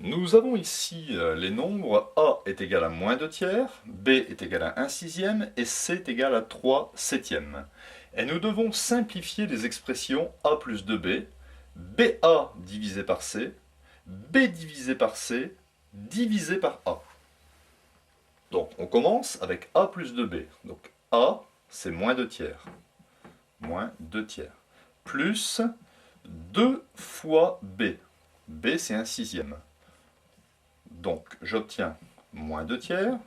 Nous avons ici les nombres A est égal à moins 2 tiers, B est égal à 1 sixième et C est égal à 3 septièmes. Et nous devons simplifier les expressions A plus 2B, BA divisé par C, B divisé par C, divisé par A. Donc on commence avec A plus 2B. Donc A, c'est moins 2 tiers. Moins 2 tiers. Plus 2 fois B. B, c'est 1 sixième. Donc j'obtiens moins 2 tiers,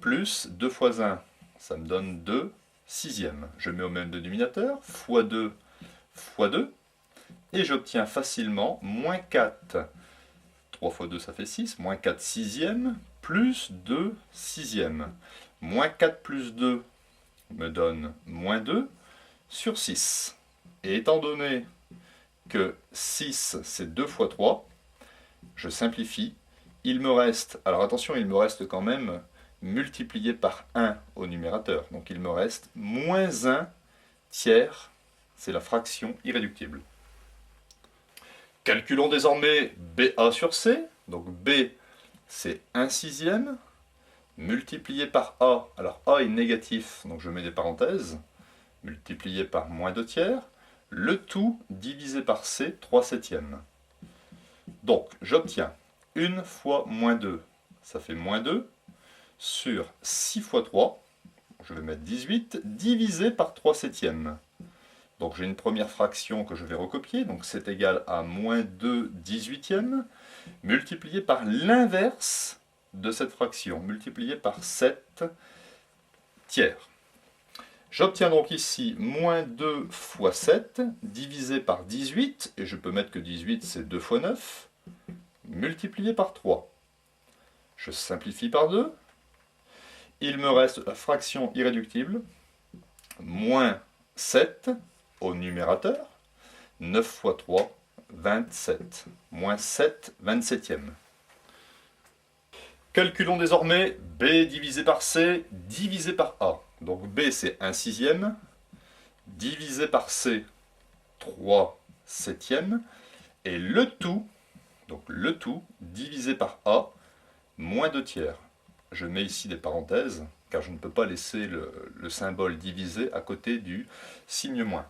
plus 2 fois 1, ça me donne 2 sixièmes. Je mets au même dénominateur, fois 2, et j'obtiens facilement moins 4. 3 fois 2, ça fait 6, moins 4 sixièmes, plus 2 sixièmes. Moins 4 plus 2 me donne moins 2 sur 6. Et étant donné que 6, c'est 2 fois 3, je simplifie, il me reste, alors attention, il me reste quand même multiplié par 1 au numérateur. Donc il me reste moins 1 tiers, c'est la fraction irréductible. Calculons désormais BA sur C. Donc B, c'est 1 sixième, multiplié par A. Alors A est négatif, donc je mets des parenthèses, multiplié par moins 2 tiers. Le tout divisé par C, 3 septièmes. Donc, j'obtiens 1 fois moins 2, ça fait moins 2, sur 6 fois 3, je vais mettre 18, divisé par 3 septièmes. Donc j'ai une première fraction que je vais recopier, donc c'est égal à moins 2 18e, multiplié par l'inverse de cette fraction, multiplié par 7 tiers. J'obtiens donc ici moins 2 fois 7, divisé par 18, et je peux mettre que 18 c'est 2 fois 9, multiplié par 3. Je simplifie par 2. Il me reste la fraction irréductible, moins 7 au numérateur, 9 fois 3, 27, moins 7 27e. Calculons désormais B divisé par C divisé par A. Donc B c'est 1 sixième, divisé par C 3 septièmes, et le tout, donc le tout divisé par A, moins 2 tiers. Je mets ici des parenthèses, car je ne peux pas laisser le symbole divisé à côté du signe moins.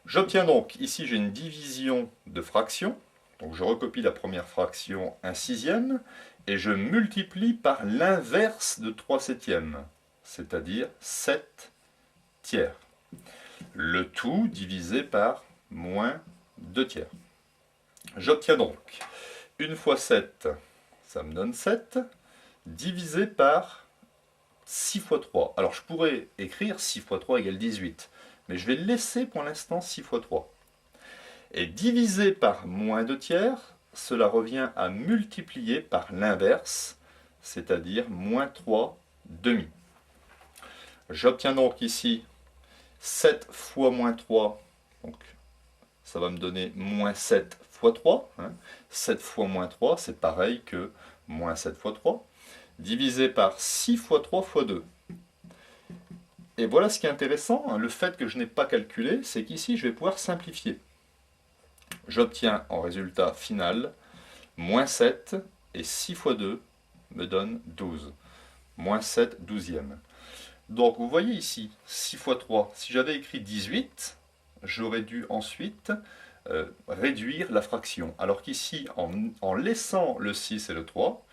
J'obtiens donc, ici j'ai une division de fractions, donc je recopie la première fraction 1 sixième, et je multiplie par l'inverse de 3 septièmes, c'est-à-dire 7 tiers. Le tout divisé par moins 2 tiers. J'obtiens donc 1 fois 7, ça me donne 7, divisé par 6 fois 3. Alors je pourrais écrire 6 fois 3 égale 18, mais je vais laisser pour l'instant 6 fois 3. Et divisé par moins 2 tiers, cela revient à multiplier par l'inverse, c'est-à-dire moins 3 demi. J'obtiens donc ici 7 fois moins 3, donc ça va me donner moins 7 fois 3. 7 fois moins 3, c'est pareil que moins 7 fois 3, divisé par 6 fois 3 fois 2. Et voilà ce qui est intéressant, le fait que je n'ai pas calculé, c'est qu'ici je vais pouvoir simplifier. J'obtiens en résultat final moins 7 et 6 fois 2 me donne 12. Moins 7 douzièmes. Donc vous voyez ici, 6 fois 3, si j'avais écrit 18, j'aurais dû ensuite réduire la fraction. Alors qu'ici, en laissant le 6 et le 3,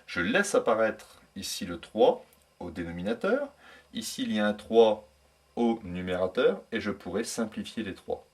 je laisse apparaître ici le 3 au dénominateur. Ici, il y a un 3 au numérateur et je pourrais simplifier les 3.